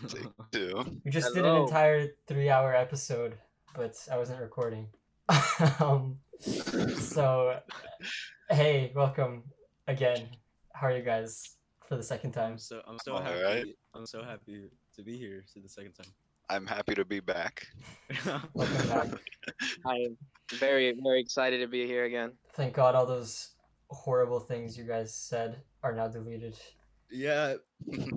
Take two. We just did an Hello. entire 3-hour episode, but I wasn't recording. um, so, hey, welcome again. How are you guys for the second time? I'm so All happy. right. I'm so happy to be here for the second I'm happy to be back. time. Welcome back. I am very, very excited to be here again. Thank God all those horrible things you guys said are now deleted. Yeah,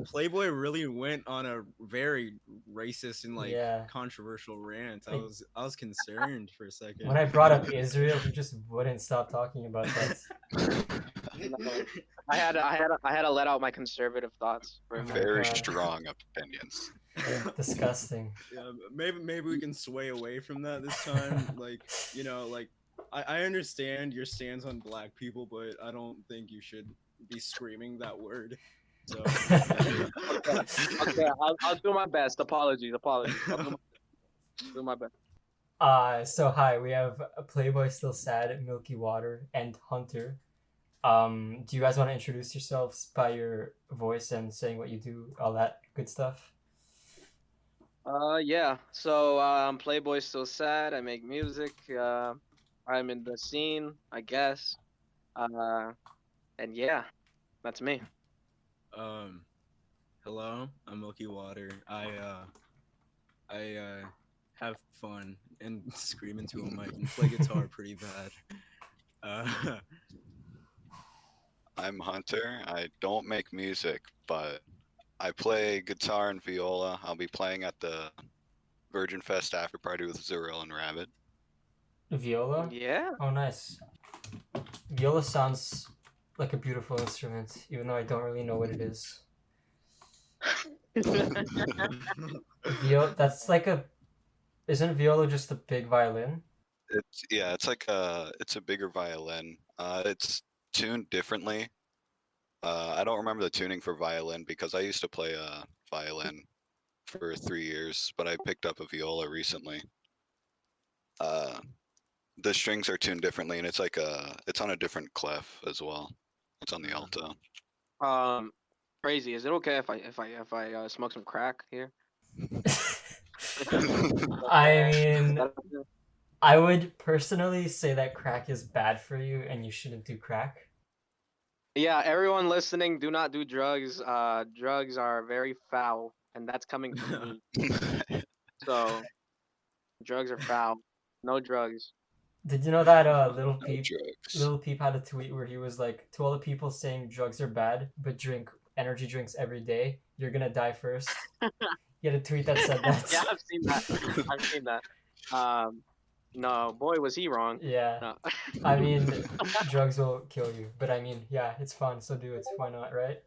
Playboy really went on a very racist and Yeah. controversial rant. I Like- was concerned for a second. When I brought up Israel, he just wouldn't stop talking about that. I had to let out my conservative thoughts for a Oh my minute. Very God. strong opinions. Disgusting. Yeah, maybe we can sway away from that this time. I understand your stance on black people, but I don't think you should be screaming that word. So Okay, I'll do my best. Apologies. I'll do my best. So hi, we have Playboistillsad, Milky Water, and Hunter. Do you guys want to introduce yourselves by your voice and saying what you do, all that good stuff? Yeah. So Playboy Still Sad. I make music. I'm in the scene, I guess. And yeah, that's me. hello, I'm Milky Water. I have fun and scream into a mic and play guitar pretty bad. I'm Hunter. I don't make music, but I play guitar and viola. I'll be playing at the Virgin Fest after party with Zuriel and Rabbit. Viola? Yeah. Oh, nice. Viola sounds like a beautiful instrument, even though I don't really know what it is. That's like a... Isn't viola just a big violin? It's a bigger violin. It's tuned differently. I don't remember the tuning for violin because I used to play violin for 3 years, but I picked up a viola recently. The strings are tuned differently, and it's on a different clef as well. It's on the alto. Crazy. Is it okay if I smoke some crack here? I mean, I would personally say that crack is bad for you and you shouldn't do crack. Yeah, everyone listening, do not do drugs. Drugs are very foul, and that's coming from me. So, drugs are foul. No drugs. Did you know that Little No Peep drugs. Little Peep had a tweet where he was like, to all the people saying drugs are bad, but drink energy drinks every day, you're gonna die first. He had a tweet that said that. Yeah, I've seen that. No, boy, was he wrong. Yeah. No. I mean, drugs will kill you, but I mean, yeah, it's fun, so do it. Why not, right?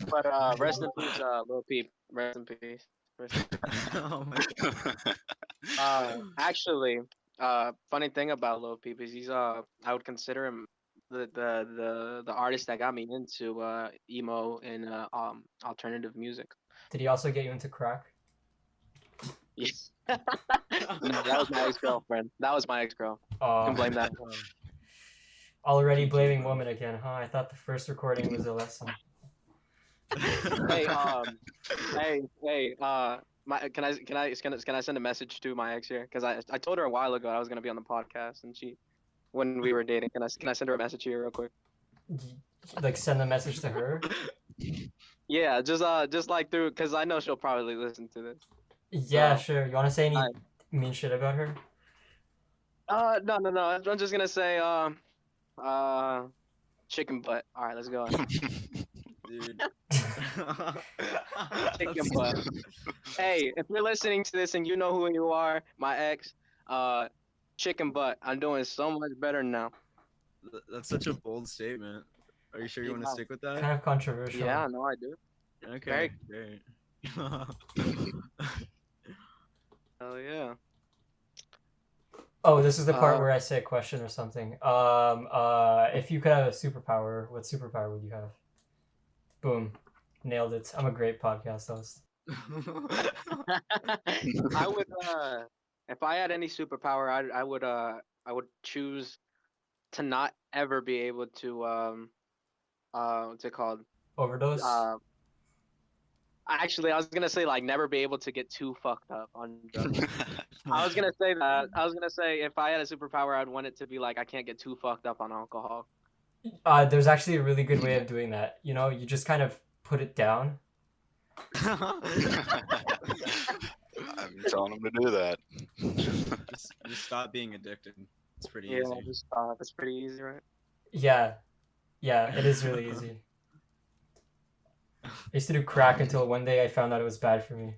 But rest in peace, Lil Peep. Rest in peace. Oh my Actually, funny thing about Lil Peep is he's I would consider him the artist that got me into emo and alternative music. Did he also get you into crack? Yes. No, that was my ex-girlfriend. That was my ex-girl. Oh, Can blame that. already blaming women again, huh? I thought the first recording was a lesson. Hey, can I send a message to my ex here? Because I told her a while ago I was gonna be on the podcast, and when we were dating, can I send her a message here real quick? Like send a message to her? Yeah, just like through, because I know she'll probably listen to this. Yeah, So, sure. You want to say any mean shit about her? No. I'm just gonna say chicken butt. All right, let's go. dude. Chicken butt. Hey, if you're listening to this and you know who you are, my ex, chicken butt. I'm doing so much better now. That's such a bold statement. Are you sure you want to Yeah. stick with that? Kind of controversial. Yeah, no, I do. Okay, great. Oh yeah. Oh, this is the part where I say a question or something. If you could have a superpower, what superpower would you have? Boom. Nailed it. I'm a great podcast host. I would if I had any superpower, I would choose to not ever be able to what's it called? Overdose? Actually, I was gonna say like never be able to get too fucked up on drugs. I was gonna say that. I was gonna say if I had a superpower, I'd want it to be like I can't get too fucked up on alcohol. There's actually a really good way of doing that. You know, you just kind of put it down. I'm telling him to do that. just stop being addicted. It's pretty Yeah, easy. just that's pretty easy, right? Yeah, it is really easy. I used to do crack until one day I found out it was bad for me.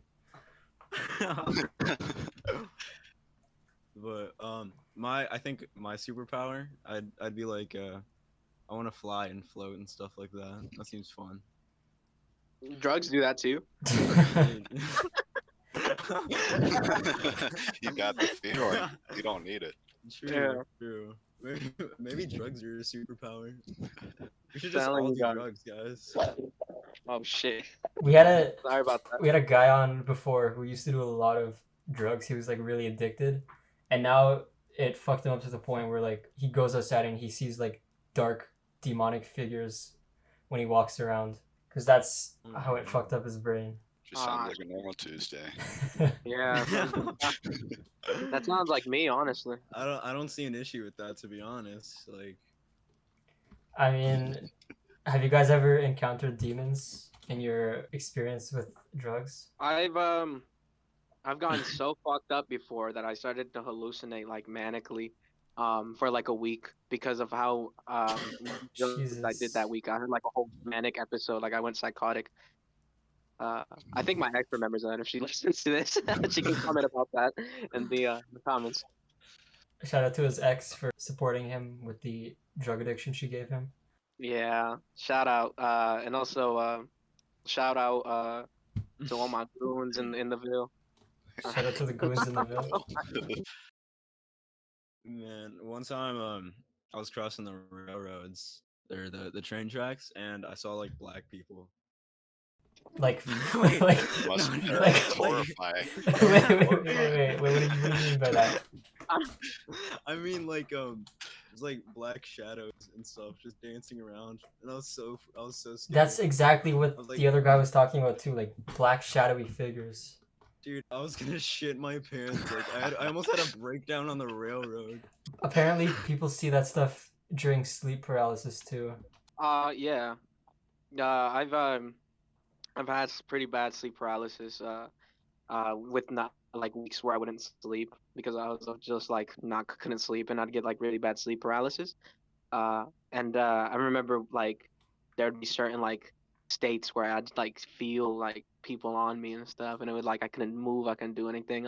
But I think my superpower, I'd be like I want to fly and float and stuff like that. That seems fun. Drugs do that too. You got the feeling. You don't need it. True, Yeah. true. Maybe drugs are a superpower. We should just Sound like all you do got it. drugs, guys. Oh shit. we had a Sorry about that. we had a guy on before who used to do a lot of drugs. He was like really addicted, and now it fucked him up to the point where like he goes outside and he sees like dark demonic figures when he walks around, because that's how it fucked up his brain. Just sounds like a normal Tuesday. Yeah. That sounds like me, honestly. I don't see an issue with that, to be honest. Like, I mean, have you guys ever encountered demons in your experience with drugs? I've gotten so fucked up before that I started to hallucinate like manically for like a week because of how drugs I did that week. I had like a whole manic episode, like I went psychotic. I think my ex remembers that if she listens to this. She can comment about that in the comments. Shout out to his ex for supporting him with the drug addiction she gave him. Yeah, shout out and also shout out to all my goons in the Ville. Shout out to the goons in the Ville. man, one time I was crossing the railroads or the train tracks, and I saw like black people. Like, Wait, like, Must no, be no, like- horrifying. wait, what do you mean by that? I mean, like, it's like black shadows and stuff just dancing around, and I was so scared. That's exactly what I was like- the other guy was talking about too, like black shadowy figures. Dude, I was gonna shit my pants. Like, I almost had a breakdown on the railroad. Apparently, people see that stuff during sleep paralysis too. Yeah. I've had pretty bad sleep paralysis. With not like weeks where I wouldn't sleep because I was just like not couldn't sleep and I'd get like really bad sleep paralysis. And I remember like there'd be certain like states where I'd like feel like people on me and stuff, and it would like I couldn't move, I couldn't do anything.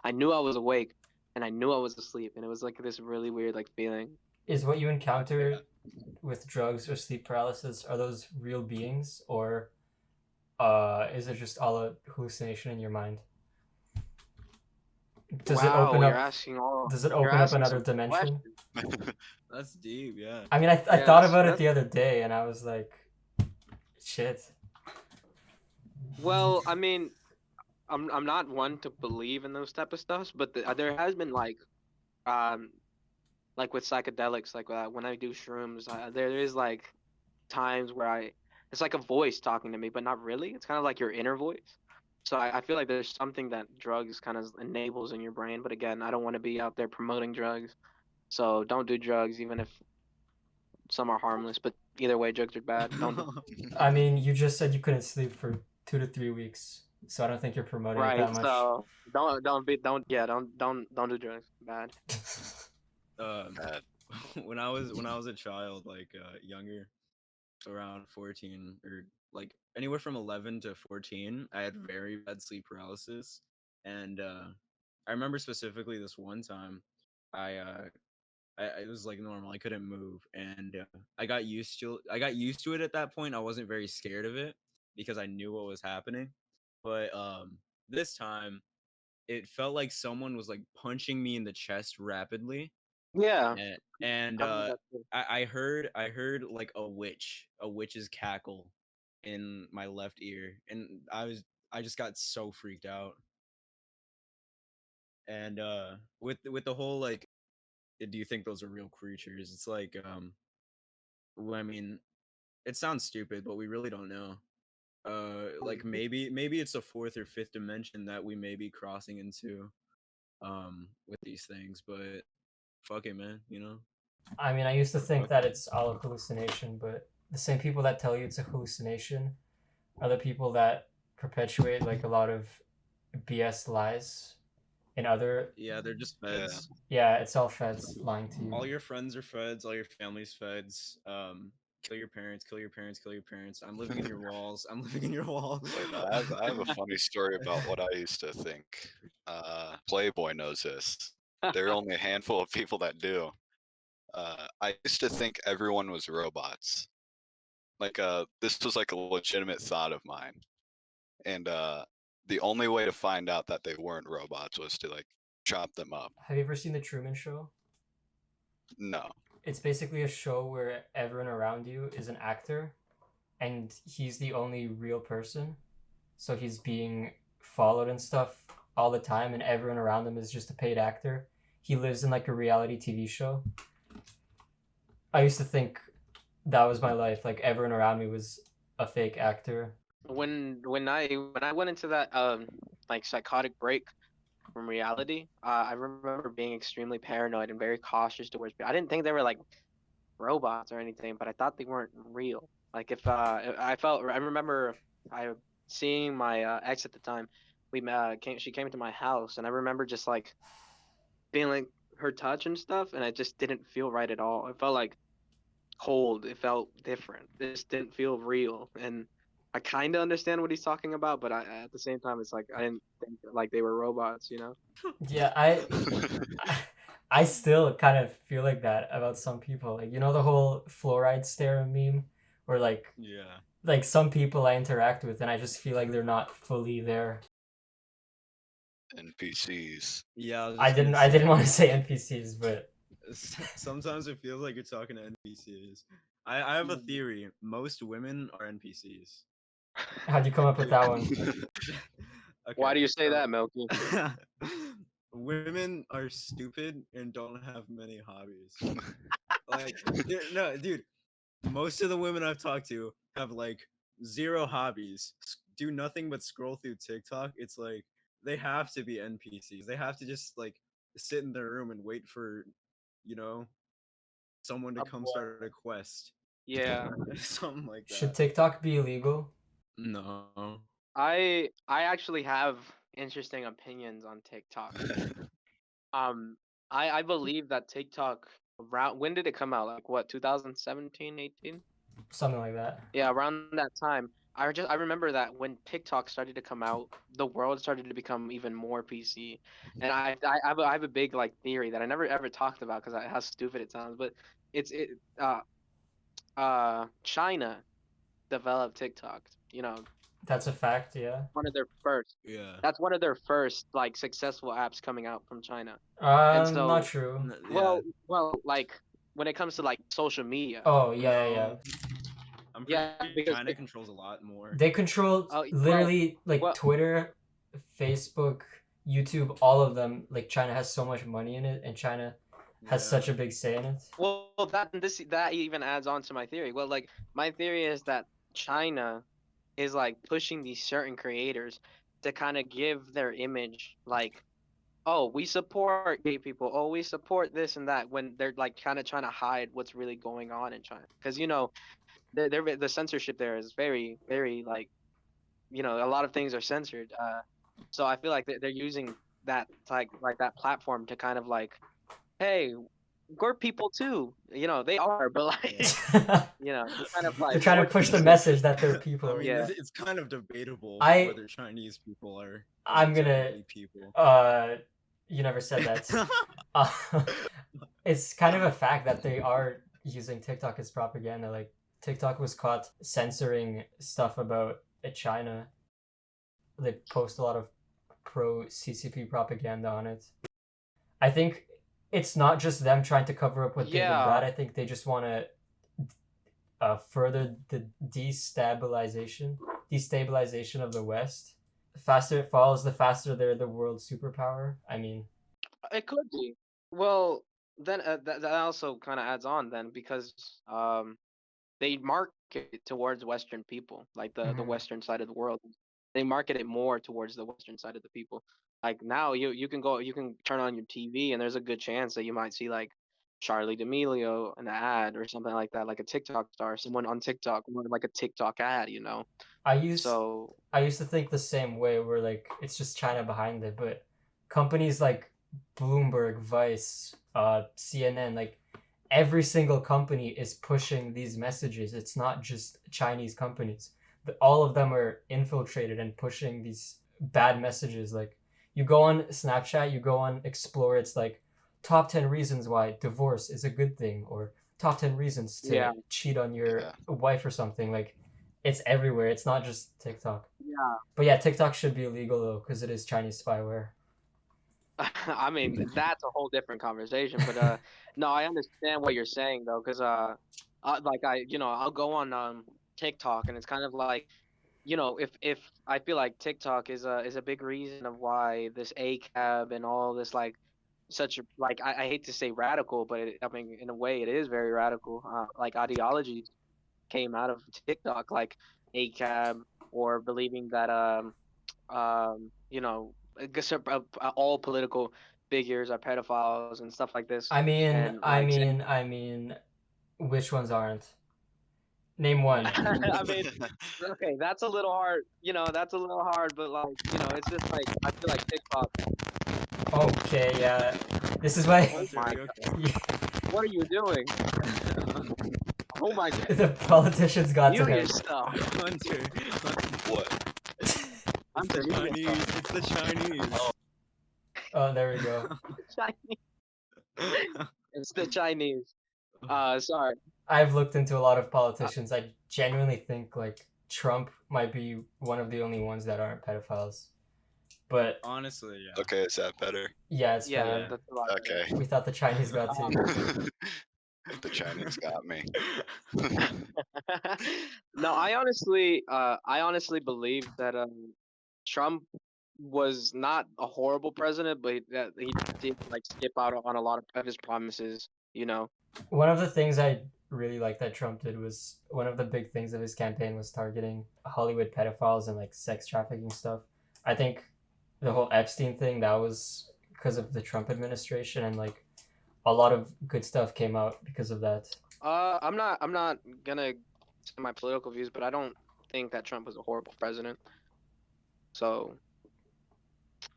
I knew I was awake, and I knew I was asleep, and it was like this really weird like feeling. Is what you encounter with drugs or sleep paralysis, are those real beings, or is it just all a hallucination in your mind? Does it Wow, open you're up? asking all. Does it you're open up asking another some dimension? questions. That's deep, yeah. I mean, I Yeah, thought about it that's- the other day, and I was like, shit. Well, I mean, I'm not one to believe in those type of stuffs, but there has been like with psychedelics, like when I do shrooms, there is like times where it's like a voice talking to me, but not really. It's kind of like your inner voice. So I feel like there's something that drugs kind of enables in your brain. But again, I don't want to be out there promoting drugs. So don't do drugs, even if some are harmless. But either way, drugs are bad. Don't. I mean, you just said you couldn't sleep for 2 to 3 weeks, so I don't think you're promoting it Right. that much. So don't do drugs. Bad. Bad. when I was a child, like younger, around 14 or like anywhere from 11 to 14, I had very bad sleep paralysis, and I remember specifically this one time, I it was like normal. I couldn't move, and I got used to it at that point. I wasn't very scared of it because I knew what was happening. But this time, it felt like someone was like punching me in the chest rapidly, Yeah. and I've heard that too. I heard like a witch's cackle in my left ear, and I just got so freaked out. And with the whole like, do you think those are real creatures? It's like I mean, it sounds stupid, but we really don't know. like maybe it's a fourth or fifth dimension that we may be crossing into, with these things. But fuck it, man. You know. I mean, I used to think that it's all a hallucination, but the same people that tell you it's a hallucination are the people that perpetuate like a lot of BS lies in other. Yeah, they're just Yeah. feds. Yeah, it's all feds lying to you. All your friends are feds. All your family's feds. Kill your parents. Kill your parents. Kill your parents. I'm living in your walls. I'm living in your walls. Wait, I have a funny story about what I used to think. Playboy knows this. There are only a handful of people that do. I used to think everyone was robots. Like, this was like a legitimate thought of mine. And the only way to find out that they weren't robots was to like chop them up. Have you ever seen The Truman Show? No. It's basically a show where everyone around you is an actor and he's the only real person. So he's being followed and stuff all the time, and everyone around him is just a paid actor. He lives in like a reality TV show. I used to think that was my life. Like everyone around me was a fake actor. When I went into that like psychotic break from reality, I remember being extremely paranoid and very cautious towards people. I didn't think they were like robots or anything, but I thought they weren't real. Like if I remember seeing my ex at the time. She came to my house, and I remember just like feeling her touch and stuff, and it just didn't feel right at all. It felt like cold. It felt different. It just didn't feel real, and I kind of understand what he's talking about, but at the same time, it's like I didn't think like they were robots, you know? Yeah, I still kind of feel like that about some people. Like, you know, the whole fluoride stare meme, where Yeah. like some people I interact with and I just feel like they're not fully there. NPCs. Yeah. was I just gonna didn't say, want to say NPCs, but Sometimes it feels like you're talking to NPCs. I have a theory. Most women are NPCs. how'd you come up with that one? Why do Okay, you say so- that, Milky? Women are stupid and don't have many hobbies. Like, no, dude. Most of the women I've talked to have like zero hobbies, do nothing but scroll through TikTok. It's like they have to be NPCs. They have to just like sit in their room and wait for, you know, someone to A come boy. start a quest. Yeah. Something like Should that. TikTok be illegal? No. I actually have interesting opinions on TikTok. I believe that TikTok around when did it come out? Like what, 2017, 18? Something like that. Yeah, around that time. I remember that when TikTok started to come out, the world started to become even more PC. And I have a big like theory that I never ever talked about because how stupid it sounds, but it China developed TikTok. You know, That's a fact, yeah. one of their first. Yeah. That's one of their first like successful apps coming out from China. And so, Not true. well, like when it comes to like social media. Oh, yeah. I'm pretty Yeah, sure because China controls a lot more. They control Oh, well- literally like well- Twitter, Facebook, YouTube, all of them. Like China has so much money in it, and China has Yeah. such a big say in it. Well, that even adds on to my theory. Well, like my theory is that China is like pushing these certain creators to kind of give their image like, oh, we support gay people, oh, we support this and that, when they're like kind of trying to hide what's really going on in China, because you know, the censorship there is very, very like, you know, a lot of things are censored. So I feel like they're using that like that platform to kind of like, hey, we're people too. You know, they are, but like, you know, to kind of like They're trying to push the message that they're people. I mean, Yeah. it's kind of debatable I- whether Chinese people are. I'm gonna- technically people. You never said that. It's kind of a fact that they are using TikTok as propaganda. Like TikTok was caught censoring stuff about China. They post a lot of pro CCP propaganda on it. I think it's not just them trying to cover up what they did Yeah. bad. I think they just want to further the destabilization of the West. The faster it falls, the faster they're the world superpower. I mean, It could be. Well, then that also kind of adds on then, because they market it towards Western people, like the Mhm. Western side of the world. They market it more towards the Western side of the people. Like now, you can go, you can turn on your TV, and there's a good chance that you might see like Charlie D'Amelio in an ad or something like that, like a TikTok star, someone on TikTok, like a TikTok ad, you know. I used So I used to think the same way, where like it's just China behind it, but companies like Bloomberg, Vice, CNN, like every single company is pushing these messages. It's not just Chinese companies, but all of them are infiltrated and pushing these bad messages. Like you go on Snapchat, you go on Explore, it's like top 10 reasons why divorce is a good thing, or top 10 reasons to yeah, cheat on your Yeah. wife or something. Like it's everywhere. It's not just TikTok. yeah. But yeah, TikTok should be illegal though, because it is Chinese spyware. I mean, that's a whole different conversation. But no, I understand what you're saying though, because like I'll go on TikTok, and it's kind of like, if I feel like TikTok is a big reason of why this ACAB and all this, like, such like, I hate to say radical, but I mean, in a way it is very radical, like ideologies came out of TikTok, like ACAB, or believing that I guess all political figures are pedophiles and stuff like this, I mean, and I like saying, mean, I mean, which ones aren't? Name one. I mean, okay, that's a little hard, that's a little hard, but like, it's just like, I feel like TikTok. Okay, yeah. This is why Oh Hunter, my are you god, okay? what are you doing? Oh my god, the politicians got to mute him. yourself. Hunter, What? I'm it's the mute Chinese. yourself. It's the Chinese. Oh, there we go. Chinese. It's the Chinese. Sorry. I've looked into a lot of politicians. I genuinely think like Trump might be one of the only ones that aren't pedophiles. But Honestly, yeah. Okay, is that better? yeah, it's Yeah, fine. that's a lot. Okay. We thought the Chinese got to. The Chinese got me. No, I honestly believe that Trump was not a horrible president, but that he did like skip out on a lot of his promises. You know. One of the things I really liked that Trump did was one of the big things of his campaign was targeting Hollywood pedophiles and like sex trafficking stuff. I think the whole Epstein thing, that was because of the Trump administration, and like a lot of good stuff came out because of that. I'm not gonna say my political views, but I don't think that Trump was a horrible president. So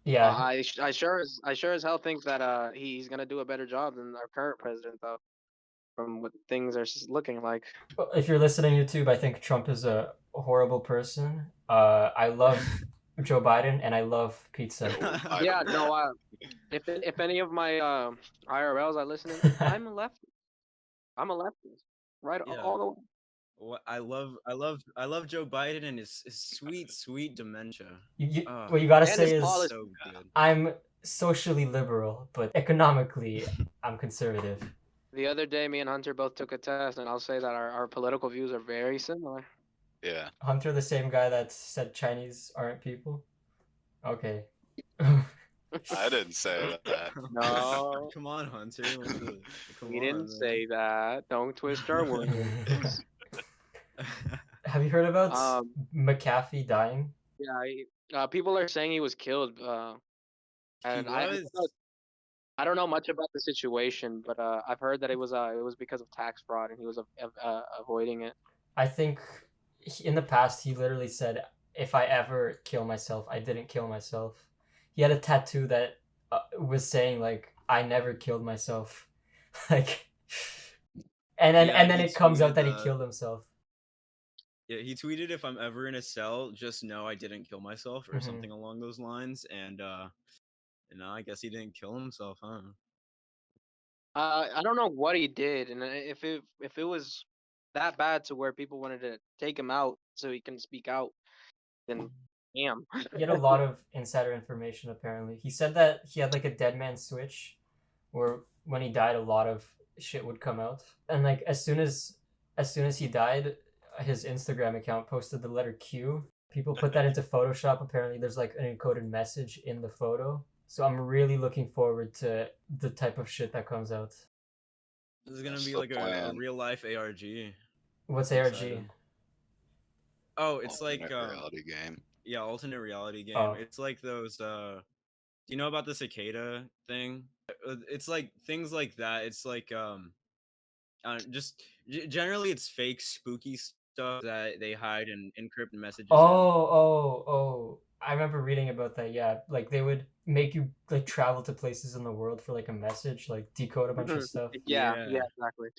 Yeah, I sure as hell think that he's gonna do a better job than our current president, though, from what things are looking like. if you're listening YouTube, I think Trump is a horrible person. I love Joe Biden and I love pizza. Yeah, no. If any of my IRLs are listening, I'm a leftist. I'm a leftist, right? Yeah. All the way. What I love Joe Biden and his sweet dementia. What you gotta And say his is policy. So good. I'm socially liberal, but economically I'm conservative. The other day, me and Hunter both took a test, and I'll say that our political views are very similar. Yeah. Hunter, the same guy that said Chinese aren't people? Okay. I didn't say that. No, Come on, Hunter. Come we on, didn't man. say that. Don't twist our words. Have you heard about Um, McAfee dying? Yeah, people are saying he was killed. And was. I don't know much about the situation, but I've heard that it was because of tax fraud, and he was avoiding it. I think in the past he literally said, if I ever kill myself, I didn't kill myself. He had a tattoo that was saying like, I never killed myself. Like, and then he it comes out that he tweeted, killed himself. Yeah, he tweeted, "If I'm ever in a cell, just know I didn't kill myself," or Mhm. something along those lines. And no, I guess he didn't kill himself, huh? I don't know what he did, and if it was that bad to where people wanted to take him out so he can speak out, then damn. He had a lot of insider information apparently. He said that he had like a dead man switch where when he died a lot of shit would come out. And like as soon as he died, his Instagram account posted the letter Q. People put that into Photoshop. Apparently there's like an encoded message in the photo. So I'm really looking forward to the type of shit that comes out. This is gonna That's be the like a plan. real life ARG. What's I'm ARG? excited. Oh, it's like Alternate reality game. yeah, alternate reality game. Oh. It's like those. Do you know about the cicada thing? It's like things like that. It's like just generally it's fake spooky stuff that they hide and encrypt messages in. Oh. I remember reading about that. Yeah, like they would make you like travel to places in the world for like a message, like decode a bunch of stuff. Yeah, Yeah. exactly.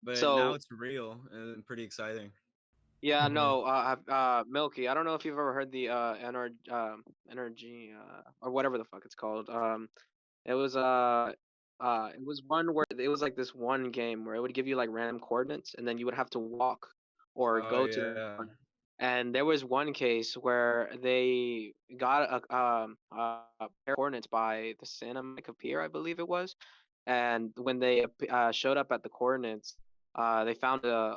But now So it's real and pretty exciting. yeah, Mhm. no, Milky. I don't know if you've ever heard the energy or whatever the fuck it's called. It was it was one where it was like this one game where it would give you like random coordinates and then you would have to walk or Oh go to the yeah. coordinate. And there was one case where they got a pair of coordinates by the Santa Monica Pier, I believe it was. And when they showed up at the coordinates, they found a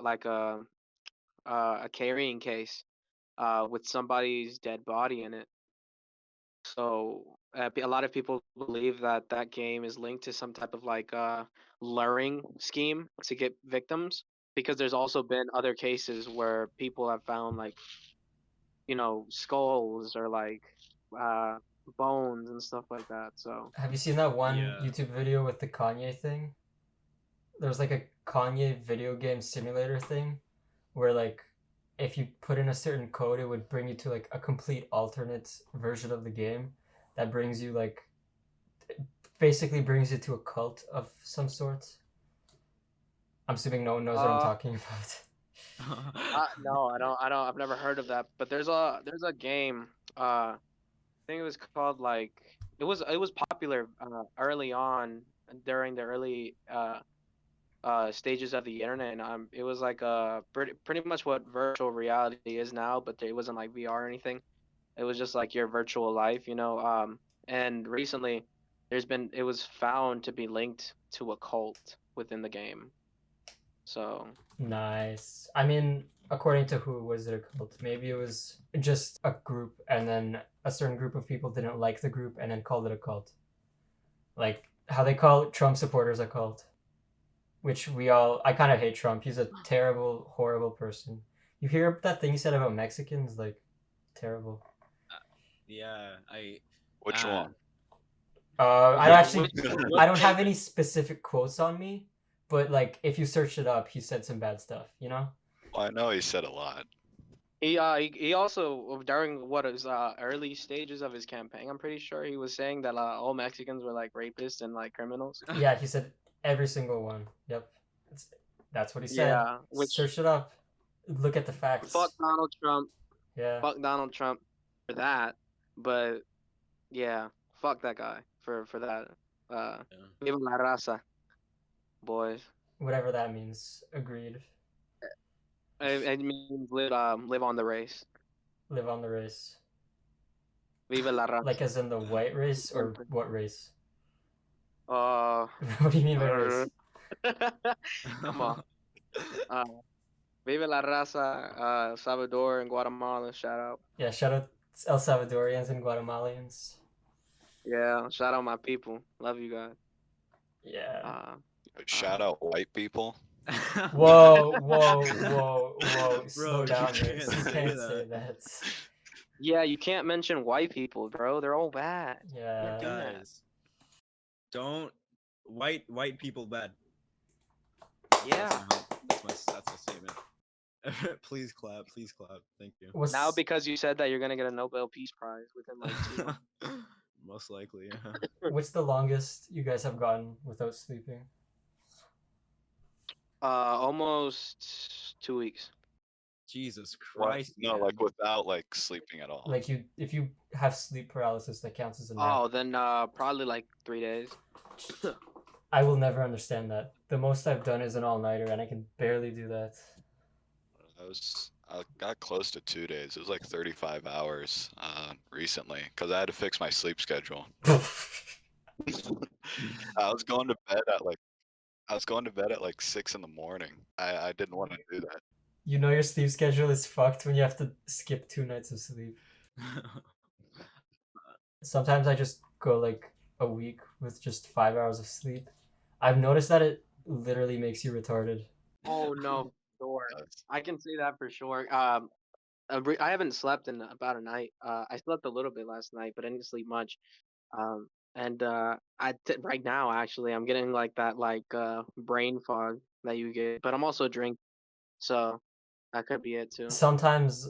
carrying case with somebody's dead body in it. So a lot of people believe that that game is linked to some type of like luring scheme to get victims, because there's also been other cases where people have found like, you know, skulls or like uh bones and stuff like that. So Have you seen that one Yeah. YouTube video with the Kanye thing? There's like a Kanye video game simulator thing where like if you put in a certain code it would bring you to like a complete alternate version of the game that brings you like basically brings you to a cult of some sort. I'm assuming no one knows what I'm talking about. no, I've never heard of that, but there's a game, I think it was called like it was popular early on during the early stages of the internet, and it was like pretty much what virtual reality is now, but it wasn't like VR or anything. It was just like your virtual life, you know. And recently it was found to be linked to a cult within the game. So Nice. I mean, according to who was it a cult? Maybe it was just a group and then a certain group of people didn't like the group and then called it a cult. Like how they call Trump supporters a cult. Which I kind of hate Trump. He's a terrible, horrible person. You hear that thing he said about Mexicans? Like, terrible. Yeah, Which one? I Yeah, actually, which I don't have any specific quotes on me, but like if you search it up, he said some bad stuff. You know? Well, I know he said a lot. he also during what is early stages of his campaign, I'm pretty sure he was saying that all Mexicans were like rapists and like criminals. Yeah, he said every single one. Yep, that's what he said. Yeah, which Search it up. Look at the facts. fuck Donald Trump. Yeah. Fuck Donald Trump for that. But yeah, fuck that guy for that. Viva la raza, boys. Whatever that means. Agreed. It means live on the race. Live on the race. Viva la raza. Like as in the white race or what race? Uh, What do you mean by race? come on. Viva la raza, Salvador and Guatemala, shout out. Yeah, shout out El Salvadorians and Guatemalans. Yeah, shout out my people. Love you guys. Yeah. Shout out white people. Whoa. Slow you down, can't Mace. You say can't that. say that. Yeah, you can't mention white people, bro. They're all bad. Yeah. do that. Guys, don't white people bad. Yeah. That's my statement. Please clap. Thank you. What's Now because you said that you're gonna get a Nobel Peace Prize within like 2 months. Most likely. Yeah. what's the longest you guys have gotten without sleeping? Almost 2 weeks. Jesus What? Christ. No, man. like without like sleeping at all. Like if you have sleep paralysis, that counts as a nap. Oh, then probably like 3 days. I will never understand that. The most I've done is an all-nighter, and I can barely do that. I got close to 2 days. It was like 35 hours recently because I had to fix my sleep schedule. I was going to bed at like 6 in the morning. I didn't want to do that. You know your sleep schedule is fucked when you have to skip 2 nights of sleep. Sometimes I just go like a week with just 5 hours of sleep. I've noticed that it literally makes you retarded. Oh no. sure. Yes. I can say that for sure. I haven't slept in about a night. I slept a little bit last night, but I didn't sleep much. And right now actually I'm getting like that brain fog that you get, but I'm also drinking, so that could be it too. Sometimes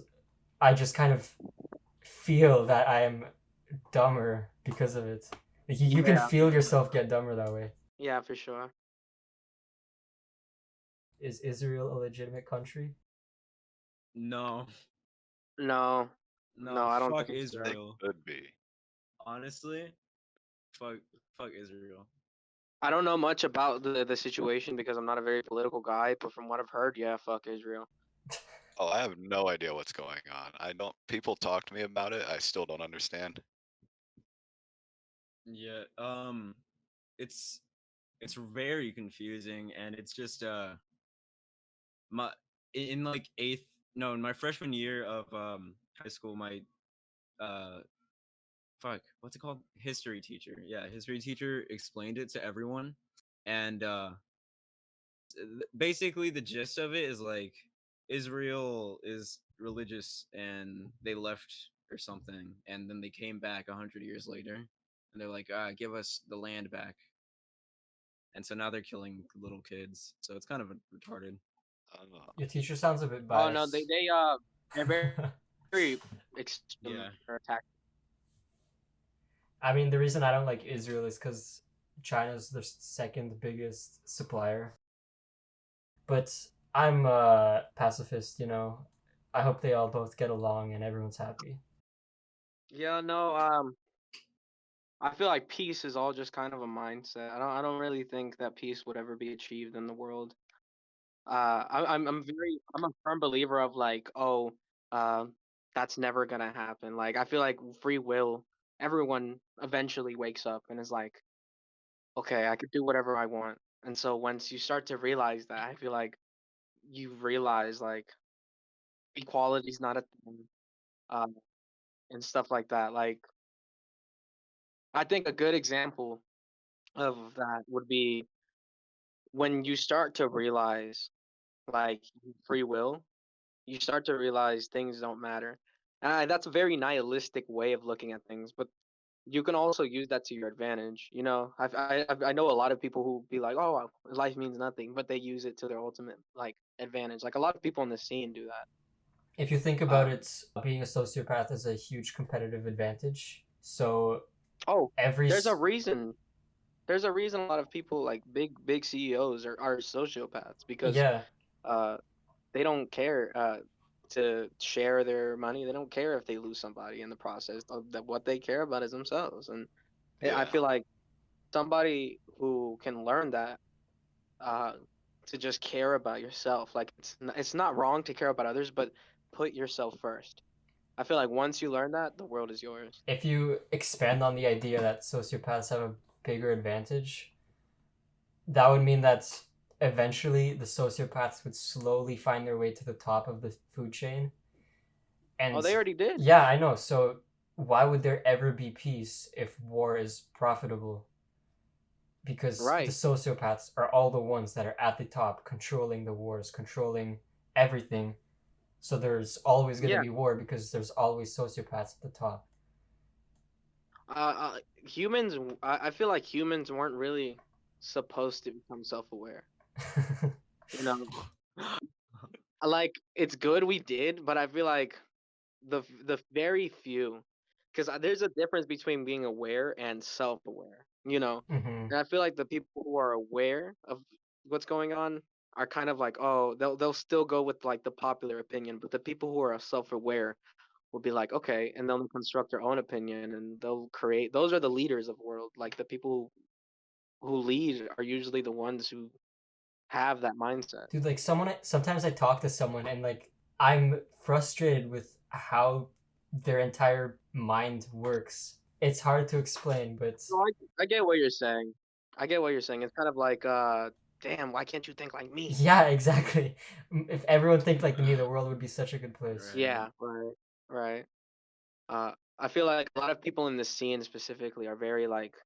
I just kind of feel that I am dumber because of it. Like, you can Yeah, feel yourself get dumber that way. yeah, for sure. Is Israel a legitimate country? No, No, no, no, I don't fuck think so. They Israel. could be. Honestly, fuck, fuck Israel. I don't know much about the situation because I'm not a very political guy, but from what I've heard, yeah, fuck Israel. Oh, I have no idea what's going on. I don't. People talk to me about it. I still don't understand. Yeah, it's it's very confusing, and it's just my in like eighth no in my freshman year of high school, my uh fuck, what's it called, history teacher, yeah, history teacher explained it to everyone, and basically the gist of it is like Israel is religious and they left or something, and then they came back 100 years later, and they're like, give us the land back, and so now they're killing little kids. So it's kind of retarded. Your teacher sounds a bit Oh no, biased. they're very extreme Yeah. or attack. I mean, the reason I don't like Israel is because China's their second biggest supplier. But I'm a pacifist, you know. I hope they all both get along and everyone's happy. Yeah, no, I feel like peace is all just kind of a mindset. I don't really think that peace would ever be achieved in the world. I'm a firm believer of like, oh, uh, that's never gonna happen. Like I feel like free will, everyone eventually wakes up and is like, okay, I could do whatever I want. And so once you start to realize that, I feel like you realize like equality is not a thing, um, and stuff like that. Like I think a good example of that would be when you start to realize like free will, you start to realize things don't matter. And that's a very nihilistic way of looking at things, but you can also use that to your advantage. You know, I know a lot of people who be like, "Oh, life means nothing," but they use it to their ultimate like advantage. Like a lot of people in the scene do that. If you think about Um, it, being a sociopath is a huge competitive advantage. So oh, every there's a reason. There's a reason a lot of people like big CEOs are sociopaths because yeah, uh they don't care to share their money. They don't care if they lose somebody in the process. That what they care about is themselves. And I Yeah. feel like somebody who can learn that uh, to just care about yourself. Like it's not wrong to care about others, but put yourself first. I feel like once you learn that, the world is yours. if you expand on the idea that sociopaths have a bigger advantage, that would mean that eventually the sociopaths would slowly find their way to the top of the food chain. Oh, And they already did. yeah, I know. So why would there ever be peace if war is profitable? Because the Right. sociopaths are all the ones that are at the top, controlling the wars, controlling everything. So there's always going to Yeah. be war because there's always sociopaths at the top. Humans. I feel like humans weren't really supposed to become self-aware. You know, like it's good we did, but I feel like the very few, because there's a difference between being aware and self-aware, you know. hmm And I feel like the people who are aware of what's going on are kind of like, oh, they'll still go with like the popular opinion, but the people who are self-aware will be like, okay, and they'll construct their own opinion and they'll create. Those are the leaders of the world. Like the people who lead are usually the ones who have that mindset. Dude, like sometimes I talk to someone and like I'm frustrated with how their entire mind works. It's hard to explain, but No, I get what you're saying. I get what you're saying. It's kind of like, damn, why can't you think like me? yeah, exactly. If everyone think like me, the world would be such a good place. Right. Yeah, right, right. I feel like a lot of people in the scene specifically are very like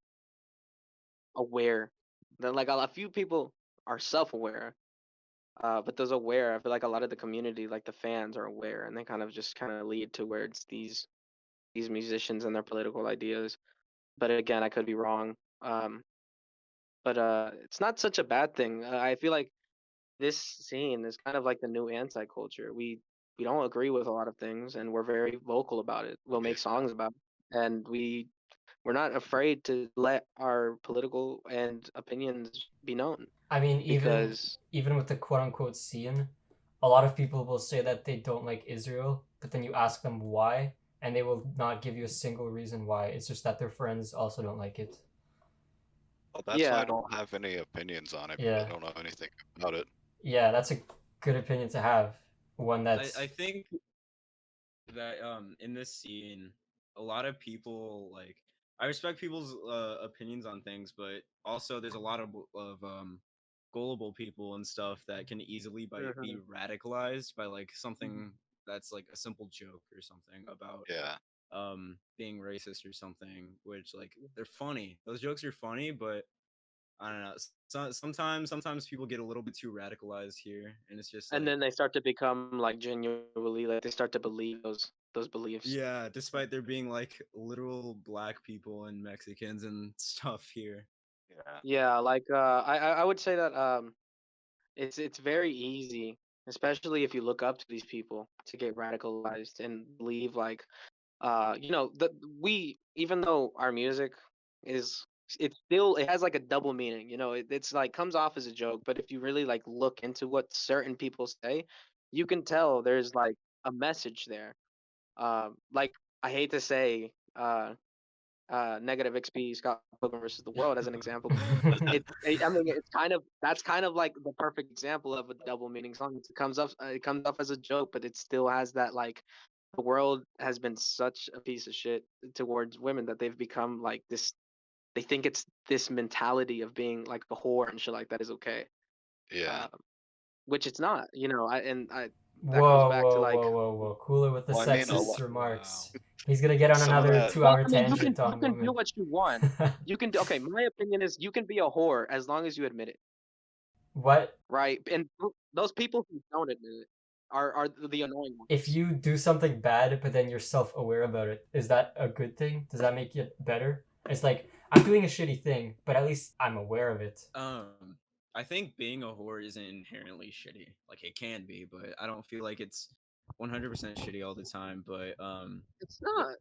aware. That like a few people are self-aware, But those aware, I feel like a lot of the community, like the fans, are aware, and they kind of lead towards these musicians and their political ideas. But again, I could be wrong. But it's not such a bad thing. I feel like this scene is kind of like the new anti-culture. We don't agree with a lot of things, and we're very vocal about it. We'll Yeah. make songs about it, and we're not afraid to let our political and opinions be known. I mean, Because even with the quote unquote scene, a lot of people will say that they don't like Israel, but then you ask them why, and they will not give you a single reason why. It's just that their friends also don't like it. Well, that's why yeah, I don't have any opinions on it. Yeah. I don't know anything about it. Yeah, that's a good opinion to have. One that's I think that in this scene, a lot of people like I respect people's opinions on things, but also there's a lot of gullible people and stuff that can easily be radicalized by like something that's like a simple joke or something about Yeah. being racist or something, which like they're funny. Those jokes are funny, but I don't know. Sometimes people get a little bit too radicalized here, and it's just and like then they start to become like genuinely like they start to believe those beliefs. yeah, despite there being like literal black people and Mexicans and stuff here. Yeah. Yeah, like I would say that it's very easy, especially if you look up to these people, to get radicalized and believe like you know that we, even though our music is, it has like a double meaning, you know, it's like comes off as a joke, but if you really like look into what certain people say, you can tell there's like a message there. Like, I hate to say negative XP Scott Pilgrim versus the World as an example. I mean, it's kind of, that's kind of like the perfect example of a double meaning song. It comes off as a joke, but it still has that like, the world has been such a piece of shit towards women that they've become like this. They think it's this mentality of being like a whore and shit like that is okay, Yeah. which it's not. You know, that comes whoa, back to whoa, like, whoa, whoa, whoa. Cooler with the Well, I mean, a sexist lot. remarks. Wow. He's gonna get on Some of another that- 2-hour I mean, tangent on you can do women. what you want. You can do, okay. My opinion is you can be a whore as long as you admit it. What Right, and those people who don't admit it are the annoying ones. if you do something bad, but then you're self-aware about it? Is that a good thing? Does that make it better? It's like I'm doing a shitty thing, but at least I'm aware of it. I think being a whore isn't inherently shitty. Like it can be, but I don't feel like it's 100% shitty all the time. But It's not,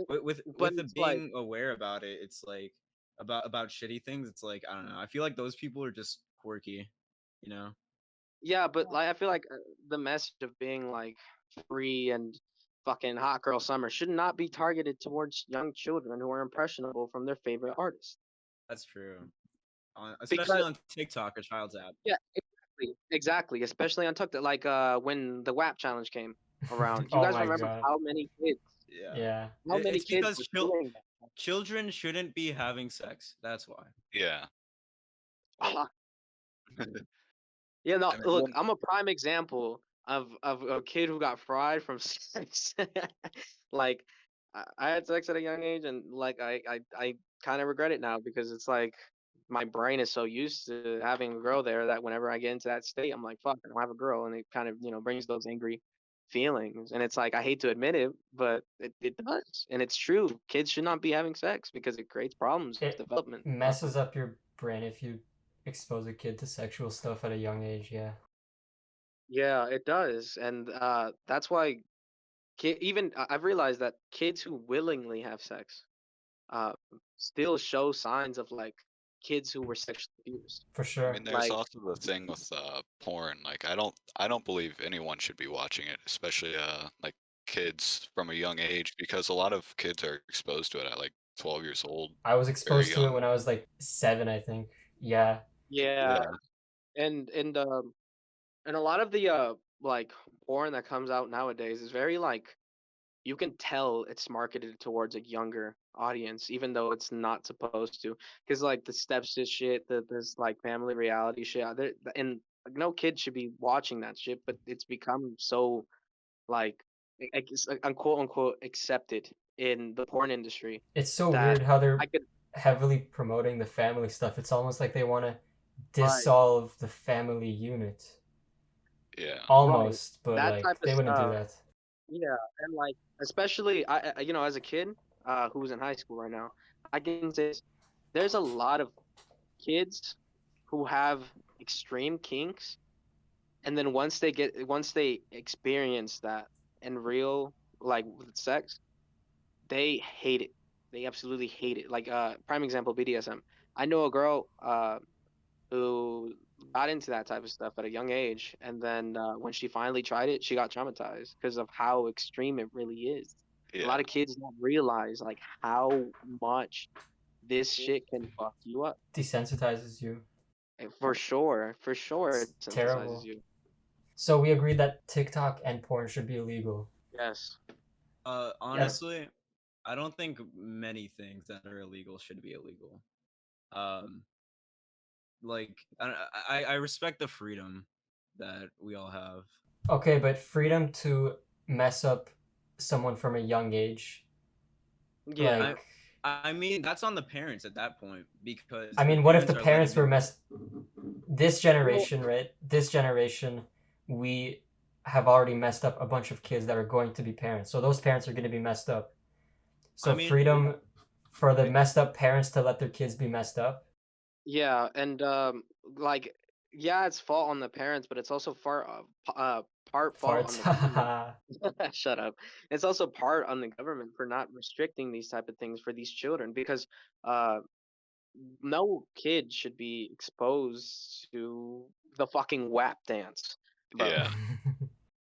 but with the it's like, being aware about it, it's like about shitty things. It's like I don't know. I feel like those people are just quirky, you know. yeah, but like I feel like the message of being like free and fucking hot girl summer should not be targeted towards young children who are impressionable from their favorite artist. That's true. Especially Because on TikTok, a child's app. yeah, exactly, especially on TikTok. Like when the WAP challenge came around, you Oh guys my remember God. how many kids, Yeah. Yeah. how many It's kids because were doing that? children shouldn't be having sex. That's why. Yeah. Yeah, no, I mean, look, I'm a prime example of a kid who got fried from sex. Like, I had sex at a young age, and like I kind of regret it now because it's like my brain is so used to having a girl there that whenever I get into that state, I'm like, fuck, I don't have a girl, and it kind of, you know, brings those angry feelings. And it's like I hate to admit it, but it does, and it's true. Kids should not be having sex because it creates problems with It development. messes up your brain if you expose a kid to sexual stuff at a young age, yeah. Yeah, it does, and that's why even I've realized that kids who willingly have sex uh, still show signs of like kids who were sexually abused. For I sure. mean, there's Like, also the thing with porn. Like, I don't believe anyone should be watching it, especially like kids from a young age, because a lot of kids are exposed to it at like 12 years old. I was Very exposed to it young. when I was like 7, I think. Yeah. yeah, Yeah. and and a lot of the like porn that comes out nowadays is very like, you can tell it's marketed towards a younger audience, even though it's not supposed to. Because like the stepsis shit, this like family reality shit, and like, no kid should be watching that shit, but it's become so like unquote unquote accepted in the porn industry It's so that weird how I they're could, heavily promoting the family stuff. It's almost like they want to right, dissolve the family unit. Yeah. almost, but That like type of they wouldn't do stuff. that. Yeah, and like especially you know, as a kid, who's in high school right now, I can say this, there's a lot of kids who have extreme kinks, and then once they experience that in real like with sex, they hate it. They absolutely hate it. Like prime example, BDSM. I know a girl who got into that type of stuff at a young age, and then when she finally tried it, she got traumatized because of how extreme it really is. A Yeah. lot of kids don't realize like how much this shit can fuck you up. Desensitizes you. For sure, it It's synthesizes terrible. you. So we agreed that TikTok and porn should be illegal. Yes. Honestly, I don't think many things that are illegal should be illegal. Like I respect the freedom that we all have. Okay, but freedom to mess up someone from a young age, Yeah. like I mean, that's on the parents at that point because I the mean, what if the are letting parents were them- messed? This generation, right? This generation, we have already messed up a bunch of kids that are going to be parents. So those parents are going to be messed up. So I mean, freedom for the messed up parents to let their kids be messed up. Yeah, and like yeah, it's fault on the parents, but it's also part fault on Farts. the government. Shut up. It's also part on the government for not restricting these type of things for these children because uh no kid should be exposed to the fucking WAP dance, bro. Yeah.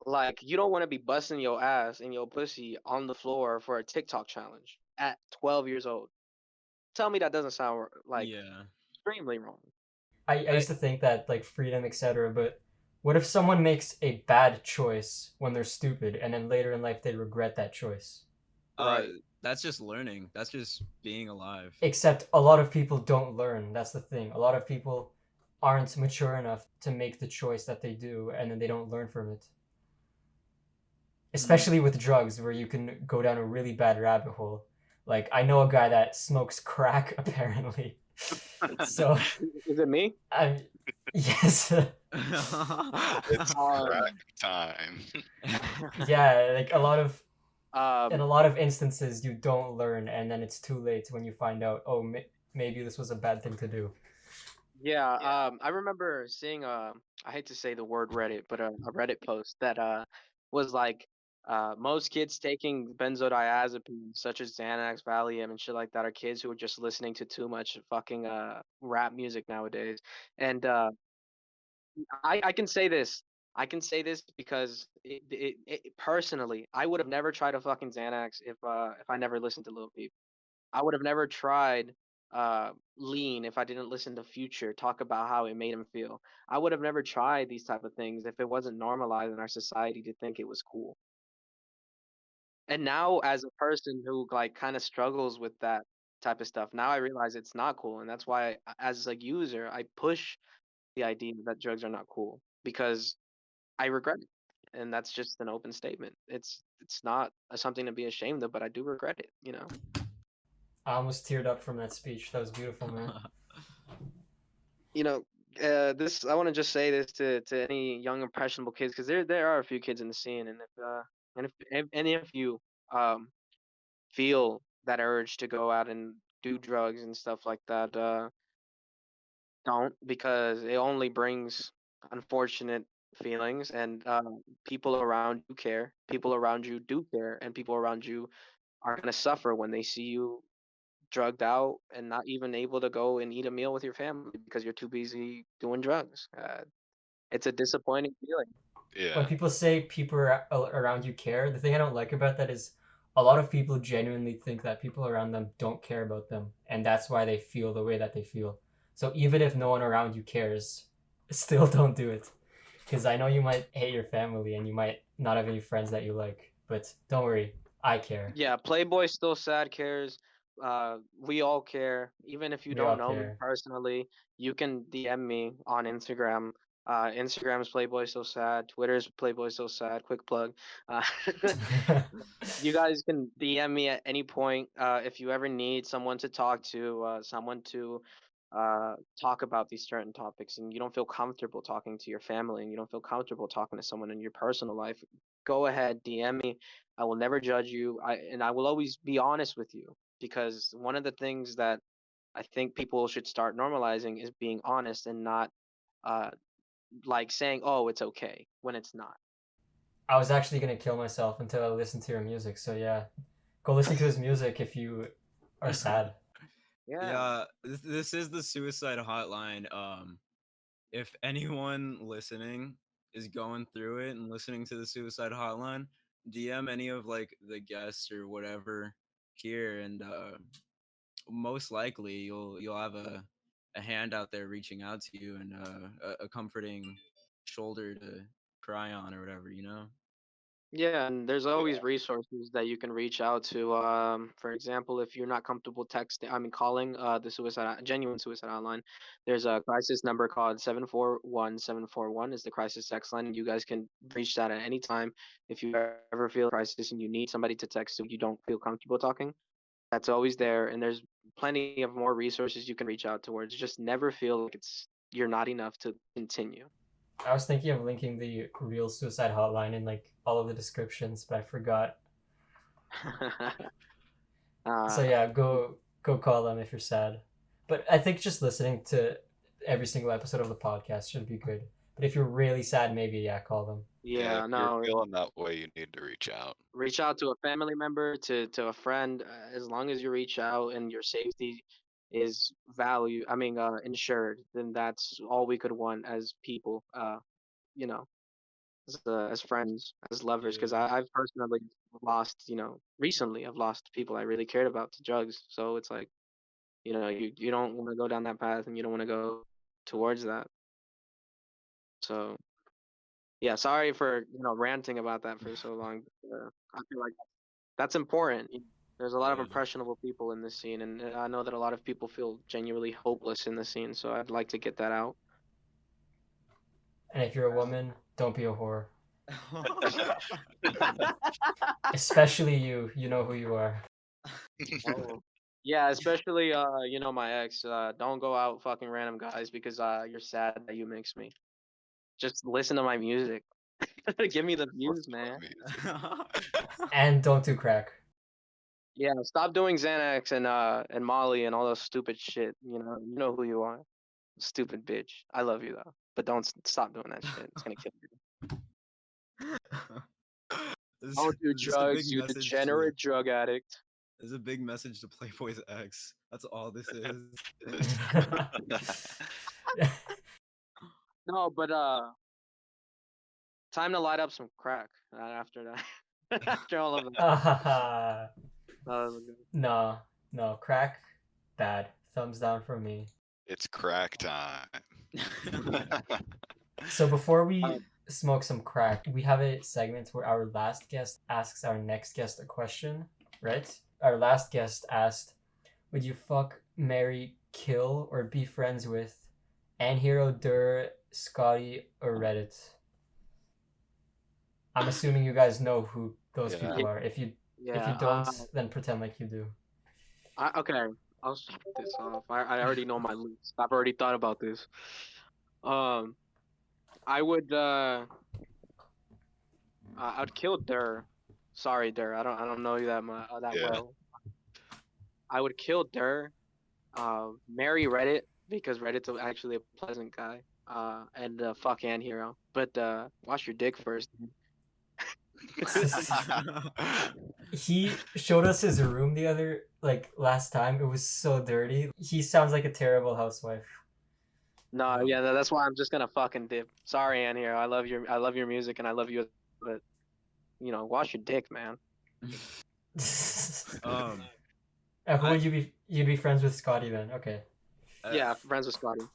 Like you don't want to be busting your ass and your pussy on the floor for a TikTok challenge at 12 years old. Tell me that doesn't sound like yeah. extremely wrong. I used to think that like freedom, etc. But what if someone makes a bad choice when they're stupid, and then later in life they regret that choice? Right. That's just learning. That's just being alive. Except a lot of people don't learn. That's the thing. A lot of people aren't mature enough to make the choice that they do, and then they don't learn from it. Especially with drugs, where you can go down a really bad rabbit hole. Like I know a guy that smokes crack apparently. So Is it me? yes. It's crack time. Yeah, like a lot of in Um, a lot of instances you don't learn, and then it's too late when you find out, oh, maybe this was a bad thing to do. yeah. I remember seeing I hate to say the word Reddit, but a Reddit post that was like most kids taking benzodiazepines such as Xanax, Valium, and shit like that are kids who are just listening to too much fucking rap music nowadays. And I can say this. I can say this because personally, I would have never tried a fucking Xanax if I never listened to Lil Peep. I would have never tried lean if I didn't listen to Future talk about how it made him feel. I would have never tried these type of things if it wasn't normalized in our society to think it was cool. And now as a person who like kind of struggles with that type of stuff, now I realize it's not cool, and that's why as a user, I push the idea that drugs are not cool because I regret it. And that's just an open statement. It's not something to be ashamed of, but I do regret it, you know. I almost teared up from that speech. That was beautiful, man. You know, this I want to just say this to any young impressionable kids because there are a few kids in the scene, and if any of you um feel that urge to go out and do drugs and stuff like that, don't, because it only brings unfortunate feelings, and people around you care, people around you do care, and people around you are gonna suffer when they see you drugged out and not even able to go and eat a meal with your family because you're too busy doing drugs. It's a disappointing feeling. When Yeah. people say people around you care, the thing I don't like about that is a lot of people genuinely think that people around them don't care about them, and that's why they feel the way that they feel. So even if no one around you cares, still don't do it. Because I know you might hate your family and you might not have any friends that you like, but don't worry, I care. Yeah, Playboy still sad cares. We all care. Even if you We all don't know me care. personally, you can DM me on Instagram. Instagram's Playboy so sad. Twitter's Playboy so sad. Quick plug. Uh, you guys can DM me at any point if you ever need someone to talk to, someone to talk about these certain topics and you don't feel comfortable talking to your family and you don't feel comfortable talking to someone in your personal life, go ahead, DM me. I will never judge you. I will always be honest with you, because one of the things that I think people should start normalizing is being honest and not uh like saying, "Oh, it's okay," when it's not. I was actually gonna kill myself until I listened to your music. So yeah, go listen to his music if you are sad. Yeah. This is the suicide hotline. If anyone listening is going through it and listening to the suicide hotline, DM any of like the guests or whatever here, and most likely you'll have a hand out there reaching out to you, and a comforting shoulder to cry on or whatever, you know. Yeah, and there's always resources that you can reach out to. For example, if you're not comfortable calling the genuine suicide hotline, there's a crisis number called 741-741 is the crisis text line. You guys can reach that at any time. If you ever feel a crisis and you need somebody to text who you don't feel comfortable talking, that's always there. And there's plenty of more resources you can reach out towards. Just never feel like you're not enough to continue. I was thinking of linking the real suicide hotline in like all of the descriptions, but I forgot. So yeah, go call them if you're sad. But I think just listening to every single episode of the podcast should be good. But if you're really sad, maybe call them. Yeah, if no. you're feeling that way, you need to reach out. Reach out to a family member, to a friend. As long as you reach out and your safety is insured, then that's all we could want as people. You know, as friends, as lovers. Because Yeah. I've personally lost, recently I've lost people I really cared about to drugs. So it's like, you don't want to go down that path, and you don't want to go towards that. So yeah, sorry for ranting about that for so long. But, I feel like that's important. There's a lot of Yeah. impressionable people in this scene, and I know that a lot of people feel genuinely hopeless in the scene. So I'd like to get that out. And if you're a woman, don't be a whore. Especially you. You know who you are. Oh. Yeah, especially my ex. Don't go out fucking random guys because you're sad that you mix me. Just listen to my music. Give me the views, man. And don't do crack. Yeah, stop doing Xanax and Molly and all those stupid shit. You know who you are. Stupid bitch. I love you though, but don't stop doing that shit. It's gonna kill you. Don't do This is just a big drugs, you message degenerate drug addict. There's a big message to Playboy's ex. That's all this is. No, but time to light up some crack after that. After all of that. No, crack, bad. Thumbs down for me. It's crack time. So before we smoke some crack, we have a segment where our last guest asks our next guest a question, right? Our last guest asked, would you fuck, marry, kill, or be friends with Anhero, Dur, Scotty, or Reddit? I'm assuming you guys know who those people are. If you don't, then pretend like you do. Okay, I'll start this off. I already know my list. I've already thought about this. I would I'd kill Dur. Sorry, Dur. I don't know you that well. I would kill Dur. Marry Reddit because Reddit's actually a pleasant guy. And fuck Anhero. But wash your dick first. He showed us his room last time. It was so dirty. He sounds like a terrible housewife. No, yeah, that's why I'm just gonna fucking dip. Sorry, Anhero. I love your music and I love you, but wash your dick, man. Who would you be? You'd be friends with Scotty then? Okay. Yeah, friends with Scotty.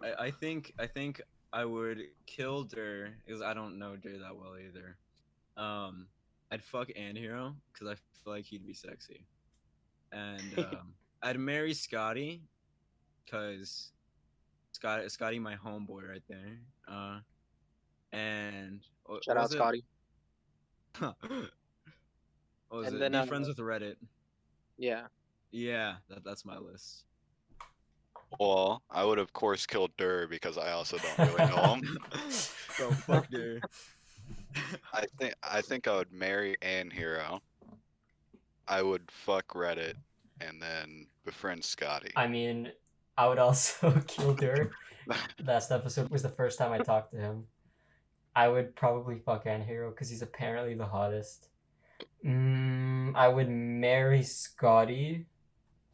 I think I would kill Dur because I don't know Dur that well either. I'd fuck Anhero because I feel like he'd be sexy, and I'd marry Scotty because Scotty my homeboy right there. And shout out Scotty. What was and it? Then be friends with Reddit. Yeah. Yeah, that's my list. Well, I would of course kill Dur because I also don't really know him. Bro, fuck dude. I think I would marry Ann Hero. I would fuck Reddit, and then befriend Scotty. I mean, I would also kill Dur. Last episode was the first time I talked to him. I would probably fuck Anhero because he's apparently the hottest. I would marry Scotty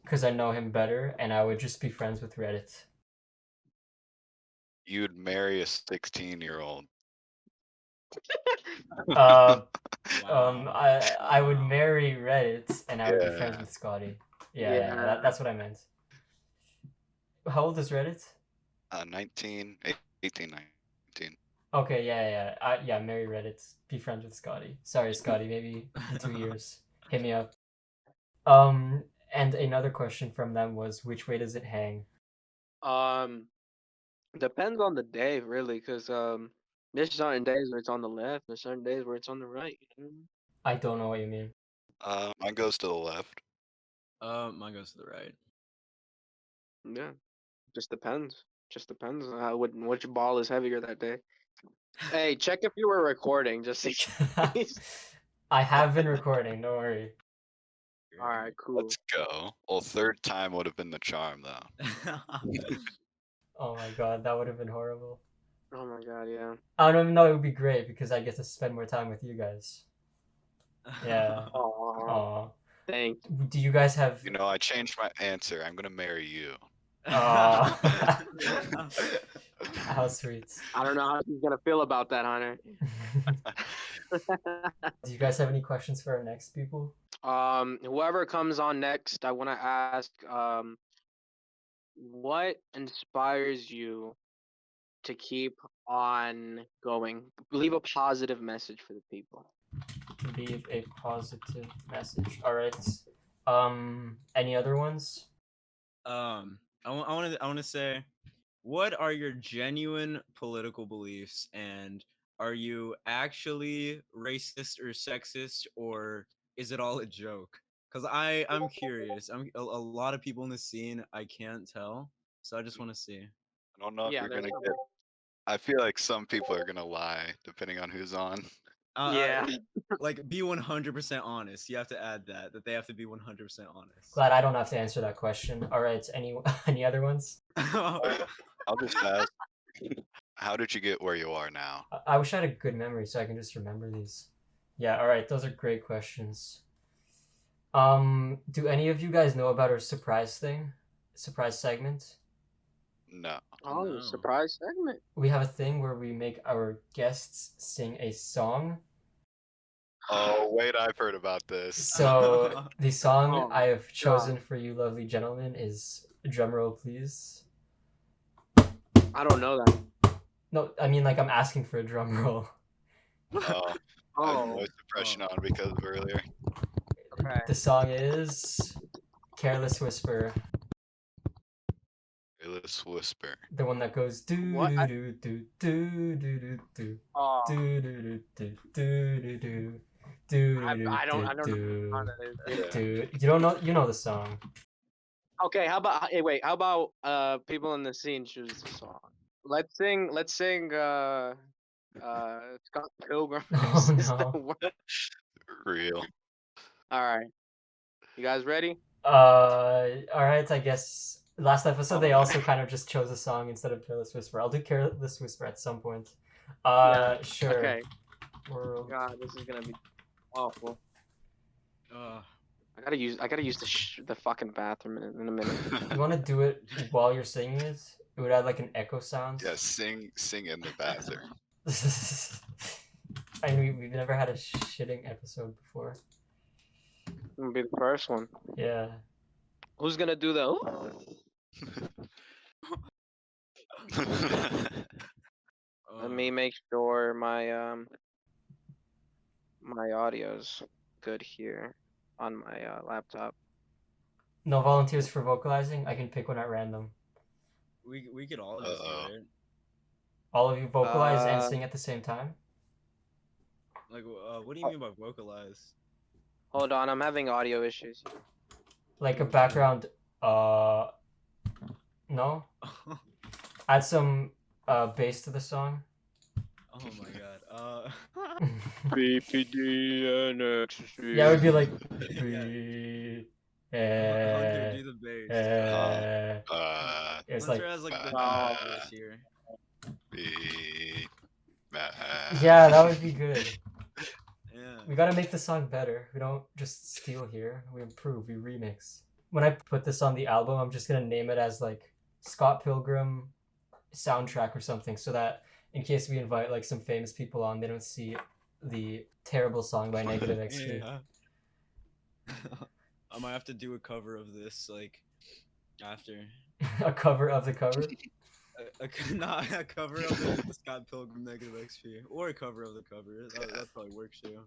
because I know him better, and I would just be friends with Reddit. You'd marry a 16-year-old. Uh, Wow. I would Wow. marry Reddit, and I would be friends Yeah. with Scotty. Yeah, Yeah. that's what I meant. How old is Reddit? 19, 18, 19. Okay, yeah, marry Reddit. Be friends with Scotty. Sorry, Scotty. Maybe in 2 years, hit me up. And another question from them was, which way does it hang? Depends on the day, really, because there's certain days where it's on the left, there's certain days where it's on the right. You know? I don't know what you mean. Mine goes to the left. Mine goes to the right. Yeah, just depends. Just depends on which ball is heavier that day. Hey, check if you were recording, just in case. I have been recording. Don't worry. All right, cool. Let's go. Well, third time would have been the charm, though. Oh my god, that would have been horrible. Oh my god, yeah. I don't even know. It would be great because I get to spend more time with you guys. Yeah. Aw, Aw. thanks. Do you guys have? You know, I changed my answer. I'm gonna marry you. Aw. How sweet. I don't know how she's gonna feel about that, Hunter. Do you guys have any questions for our next people? Whoever comes on next, I want to ask, what inspires you to keep on going? Leave a positive message for the people. Leave a positive message. All right. Any other ones? I want to say, what are your genuine political beliefs, and are you actually racist or sexist, or is it all a joke? Because I'm curious. A lot of people in the scene, I can't tell, so I just want to see. I don't know if Yeah, you're there's gonna get. I feel like some people are gonna lie depending on who's on. yeah. Like, be 100% honest. You have to add that they have to be 100% honest. Glad I don't have to answer that question. All right. Any other ones? I'll just ask. How did you get where you are now? I wish I had a good memory so I can just remember these. Yeah. All right. Those are great questions. Do any of you guys know about our surprise thing? Surprise segment? No. Oh, No. surprise segment. We have a thing where we make our guests sing a song. Oh wait, I've heard about this. So the song Oh, I have chosen for you, lovely gentlemen, is drumroll, please. I don't know that. No, I mean like I'm asking for a drum roll. Oh, I have Oh, voice suppression on because of earlier. okay. The song is "Careless Whisper," Let's whisper. the one that goes do What? do do do do do do Oh, do do do do do do do. I don't know what song that is. Yeah. Dude, you don't know? You know the song. Okay, how about wait, how about people in the scene choose the song? Let's sing Scott Pilgrim. Oh, is the no. word. Real. Alright. You guys ready? All right. I guess last episode they also kind of just chose a song instead of "Careless Whisper." I'll do "Careless Whisper" at some point. Sure. Okay. World. God, this is gonna be awful. Uh, I gotta use the fucking bathroom in a minute. You want to do it while you're singing it? It would add like an echo sound. Yeah, sing in the bathroom. I mean, we've never had a shitting episode before. It's gonna be the first one. Yeah. Who's gonna do the? Let me make sure my my audio's good here on my laptop. No volunteers for vocalizing. I can pick one at random. we could all just Uh-oh. do it. All of you vocalize and Uh, sing at the same time. Like, what do you mean by vocalize? Hold on, I'm having audio issues. Like a background. No? Add some bass to the song. Oh my god. BPDNX. Yeah, it would be like. Hunter, do the bass. It's Hunter like. has like the Oh. voice here. Yeah, that would be good. Yeah. We gotta make the song better. We don't just steal here. We improve. We remix. When I put this on the album, I'm just gonna name it as like Scott Pilgrim soundtrack or something, so that in case we invite like some famous people on, they don't see the terrible song by Negative XP. Yeah. I might have to do a cover of this like after. A cover of the cover. Not a cover of the Scott Pilgrim Negative XP, or a cover of the cover. That probably works too.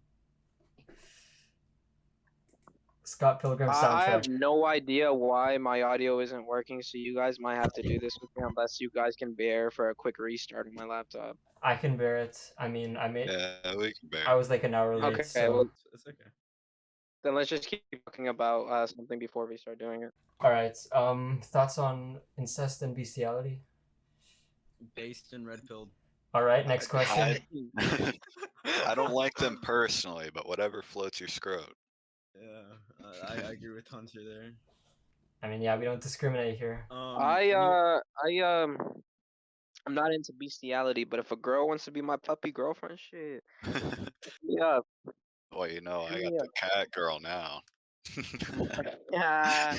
Scott Pilgrim soundtrack. I have no idea why my audio isn't working, so you guys might have to do this with me unless you guys can bear for a quick restart of my laptop. I can bear it. I mean, I made. Yeah, we can bear. I was like an hour late. Okay, so... well- It's okay. Then let's just keep talking about something before we start doing it. All right. Thoughts on incest and bestiality? Based and red pilled. All right. Next question. I don't like them personally, but whatever floats your scrot. Yeah, I agree with Hunter there. I mean, yeah, we don't discriminate here. I'm not into bestiality, but if a girl wants to be my puppy girlfriend, shit, yeah, Well, you know, I got Yeah. the cat girl now. yeah.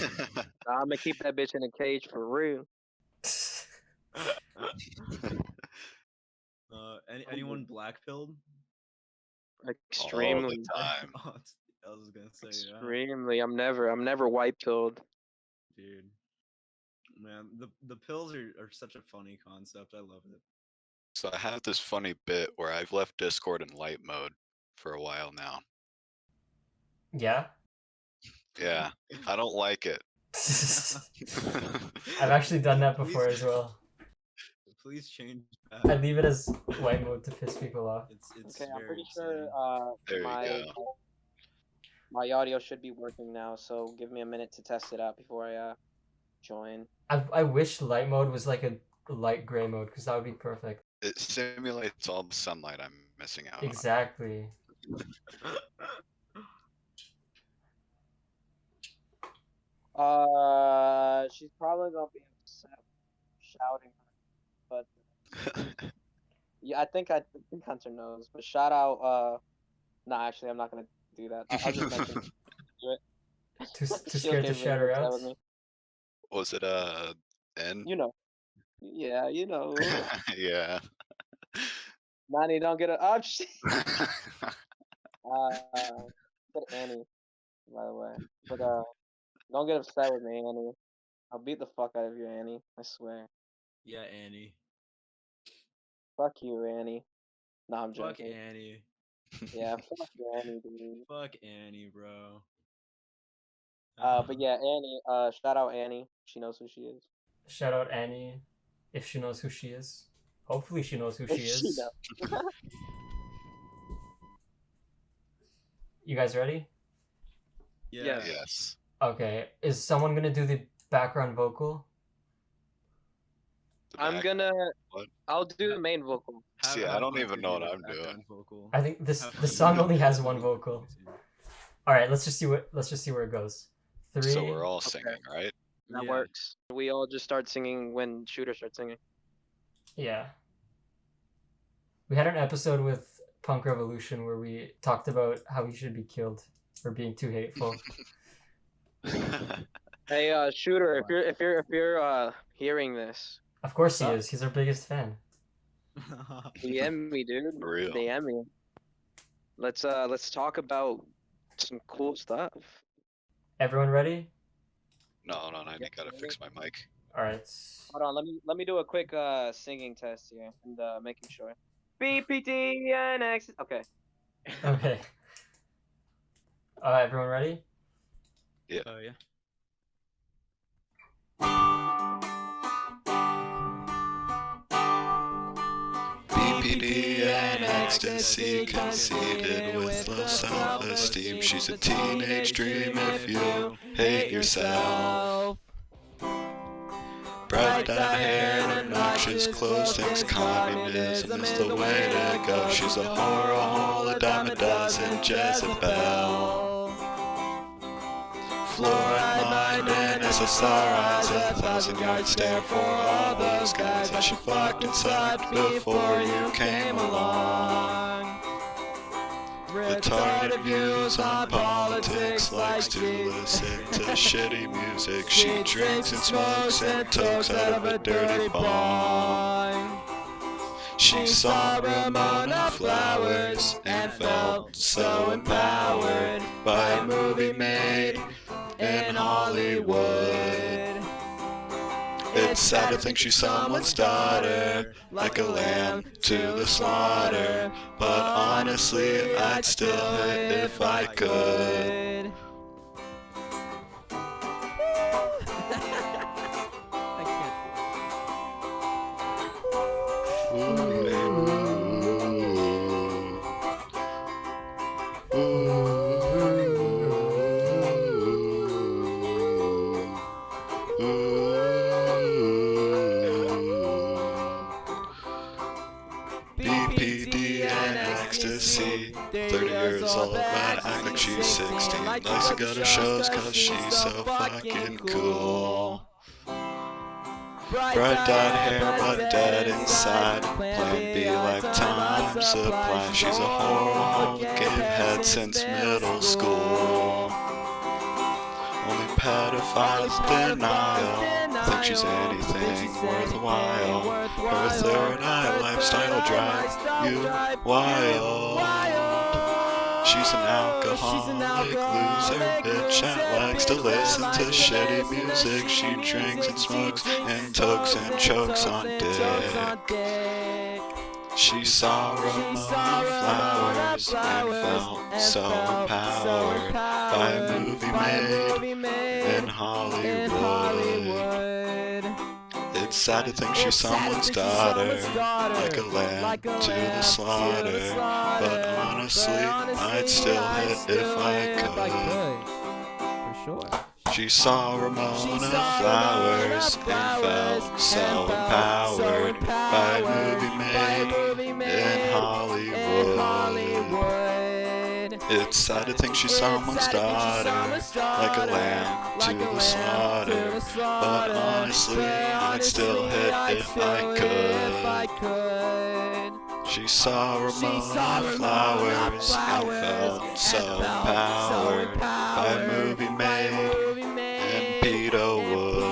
I'm gonna keep that bitch in a cage for real. Anyone black pilled? All Extremely, the time. I was gonna say yeah. extremely. I'm never white pilled. Dude. Man, the pills are such a funny concept. I love it. So I have this funny bit where I've left Discord in light mode for a while now. Yeah. Yeah, I don't like it. I've actually done that before as well. Please change I that. leave it as white mode to piss people off. It's Okay, I'm very pretty upsetting. sure There you my go. my audio should be working now. So give me a minute to test it out before I join. I wish light mode was like a light gray mode because that would be perfect. It simulates all the sunlight I'm missing out on. Exactly. She's probably gonna be upset shouting, but yeah, I think Hunter knows. But shout out, nah, actually, I'm not gonna do that. I'll just mention Too She'll scared to get shout really her upset out. with me. Was it N? You know, yeah, you know. Yeah. Manny, don't get a shit. Get Annie, by the way. But don't get upset with me, Annie. I'll beat the fuck out of you, Annie. I swear. Yeah, Annie. Fuck you, Annie. Nah, I'm Fuck joking. Annie. Yeah, fuck you, Annie, dude. Fuck Annie, bro. But yeah, Annie. Shout out Annie. She knows who she is. Shout out Annie if she knows who she is. Hopefully she knows who she She is. knows. You guys ready? Yeah. Yes. Okay. Is someone gonna do the background vocal? The I'm back- gonna. what? I'll do the main vocal. See, I don't even know what I'm doing. Vocal. I think the song only has one vocal. All right. Let's just see where it goes. 3. So we're all singing, right? That Yeah. works. We all just start singing when Shooter starts singing. Yeah. We had an episode with Punk Revolution where we talked about how he should be killed for being too hateful. Hey, Shooter, if you're hearing this, Of course he is. He's our biggest fan. DM me, dude. For real. DM me. Let's talk about some cool stuff. Everyone ready? No, I gotta fix my mic. All right. Hold on, let me do a quick singing test here and making sure. BPTNX. Okay. Okay. Everyone ready? Oh yeah. BPD and ecstasy, conceited with low self-esteem. She's a teenage dream if you hate yourself. Bright dyed hair and obnoxious clothes, thinks communism is the way to go. She's a whore, a hole, a dime a dozen, Jezebel. Fluoride mind and SSR eyes, 1,000-yard stare for all those guys that she fucked and sucked before you came along. Retarded views on politics, likes to listen to shitty music. She drinks and smokes and tokes out of a dirty bong. She saw Ramona Flowers and felt so empowered by a movie made in Hollywood. It's sad to think she's someone's daughter, like a lamb to the slaughter. But honestly, I'd still hit if I could. BPD and ecstasy. 30 years old, but act like she's 16. Likes to go to shows cause she's so fucking cool. Bright dyed hair but dead inside. Plan B lifetime supply. She's a whore, gave head since middle school. Only pedophiles denial. Think she's anything worthwhile. Her third eye lifestyle drives you wild. She's an alcoholic loser bitch that likes to listen to shitty music. She drinks and smokes and tokes and chokes on dick. She saw Ramona Flowers and felt so empowered by a movie made in Hollywood. It's sad to think she's someone's daughter, like a lamb to the slaughter. But honestly, I'd still hit if I could. For sure. She saw Ramona Flowers and felt so empowered by a movie made in Hollywood. It's sad to think she's someone's daughter, like a lamb to the slaughter. But honestly, I'd still hit if I could. She saw Ramona Flowers and felt so empowered by a movie made in Peter Wood.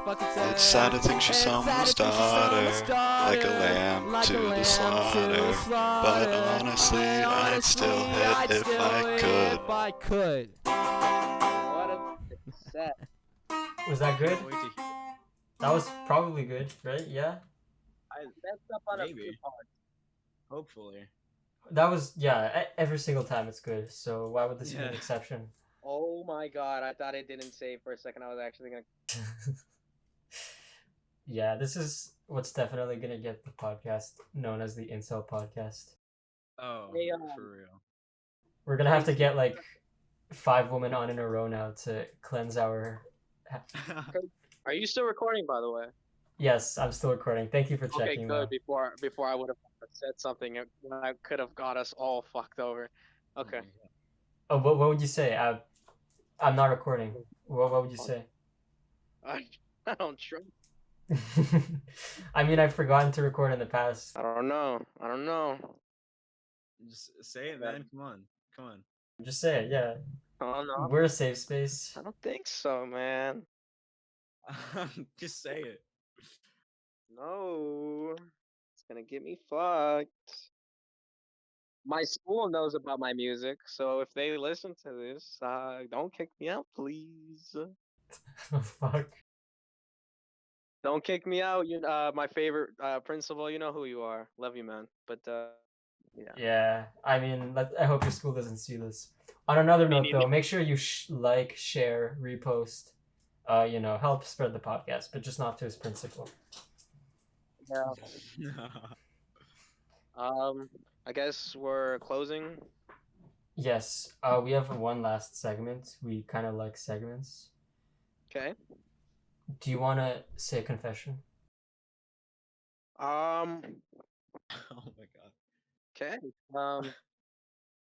It's sad to think she's someone's daughter, like a lamb to the slaughter. But honestly, I'd still hit if I could. What a set. Was that good? Wait to- That was probably good, right? Yeah. That's up on a Maybe. few parts. Hopefully. That was, yeah, every single time it's good. So why would this be an Yeah. exception? Oh my god, I thought it didn't save for a second. I was actually gonna. Yeah, this is what's definitely gonna get the podcast known as the Incel Podcast. Oh, Hey, for real. We're gonna have to get like 5 women on in a row now to cleanse our. Are you still recording, by the way? Yes, I'm still recording. Thank you for Okay, checking. good. Before I would have said something that could have got us all fucked over. Okay. Oh, what would you say? I'm not recording. What would you say? I don't trust. I mean, I've forgotten to record in the past. I don't know. Just say it, man. Come on. Just say it, yeah. Oh no. We're a safe space. I don't think so, man. Just say it. No. It's gonna get me fucked. My school knows about my music, so if they listen to this, don't kick me out, please. Oh, fuck. Don't kick me out. You, my favorite principal. You know who you are. Love you, man. But yeah. Yeah, I mean, I hope your school doesn't see this. On another note, neither. though, make sure you like, share, repost. Help spread the podcast, but just not to his principal. Yeah. I guess we're closing. Yes, we have one last segment. We kind of like segments. Okay. Do you want to say a confession? Um. Oh my god. Okay.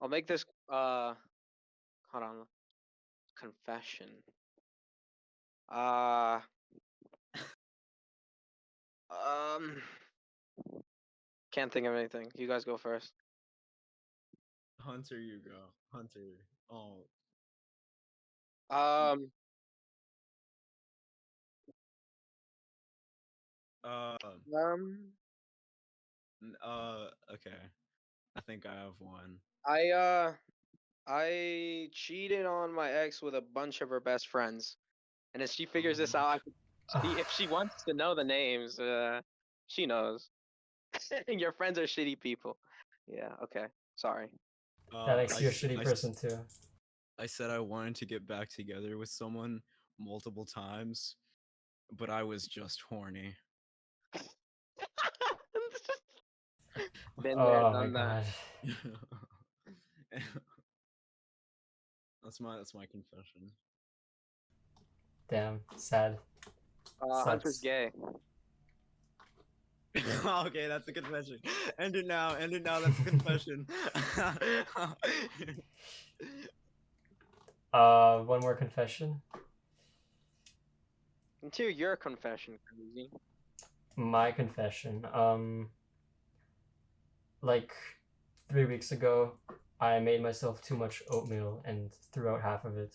I'll make this. Hold on. Confession. Uh. Um. Can't think of anything. You guys go first. Hunter, you go. Hunter. Oh. Um. Uh. Um. Okay. I think I have one. I cheated on my ex with a bunch of her best friends, and if she figures Oh this my out, god. if she wants to know the names, she knows. Your friends are shitty people. Yeah. Okay. Sorry. That makes I, you a s- shitty I, s- person too. I said I wanted to get back together with someone multiple times, but I was just horny. Been there, Oh my done that. god. that's my confession. Damn. Sad. Hunter's Sucks. gay. Okay, that's a confession. End it now. End it now. That's a confession. One more confession. Into your confession, crazy. My confession. Like 3 weeks ago, I made myself too much oatmeal and threw out half of it.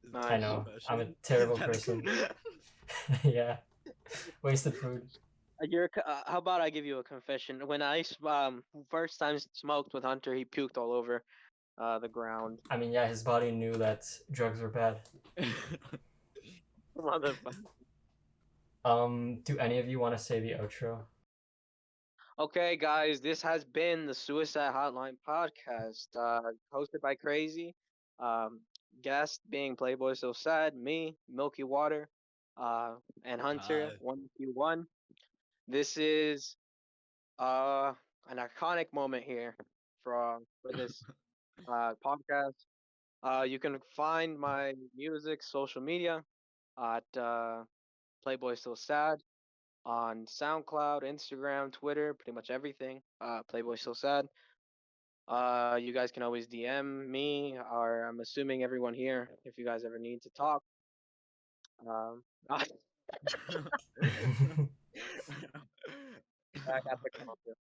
Is Nice. that I a know. I'm a confession? terrible Is that a person. con- Yeah. Wasted food. How about I give you a confession? When I first time smoked with Hunter, he puked all over the ground. I mean, yeah, his body knew that drugs were bad. Motherfucker. Do any of you want to say the outro? Okay, guys, this has been the Suicide Hotline podcast, hosted by Crazy. Guest being Playboistillsad, me, Milky Water, and Hunter Hi. 1Q1. This is an iconic moment here for this podcast. You can find my music, social media at Playboy Still Sad on SoundCloud, Instagram, Twitter, pretty much everything. Playboy Still Sad. You guys can always DM me, or I'm assuming everyone here, if you guys ever need to talk. Um, I got the concept.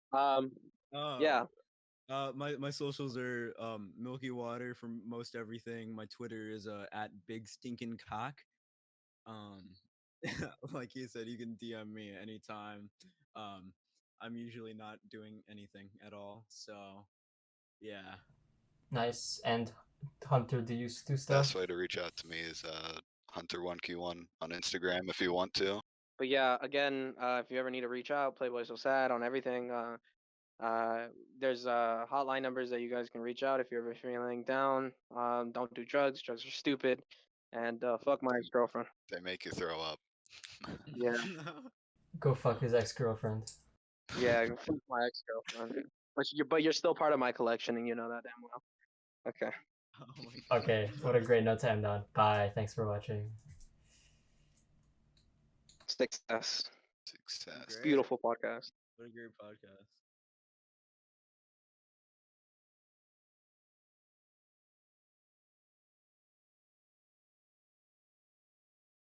uh, Yeah. my socials are Milky Water for most everything. My Twitter is at Big Stinkin' Cock. Um, like you said, you can DM me anytime. Um, I'm usually not doing anything at all, so yeah. Nice. And Hunter, do you do Best stuff? way to reach out to me is Hunter1Q1 on Instagram if you want to. But yeah, again, if you ever need to reach out, Playboy So Sad on everything. There's hotline numbers that you guys can reach out if you're ever feeling down. Don't do drugs. Drugs are stupid. And fuck my ex-girlfriend. They make you throw up. Yeah, Go fuck his ex-girlfriend. yeah, fuck my ex-girlfriend. But you're still part of my collection, and you know that damn well. Okay. Oh my god. Okay, what a great note to end on. Bye. Thanks for watching. Success. Success. Great. Beautiful podcast. What a great podcast.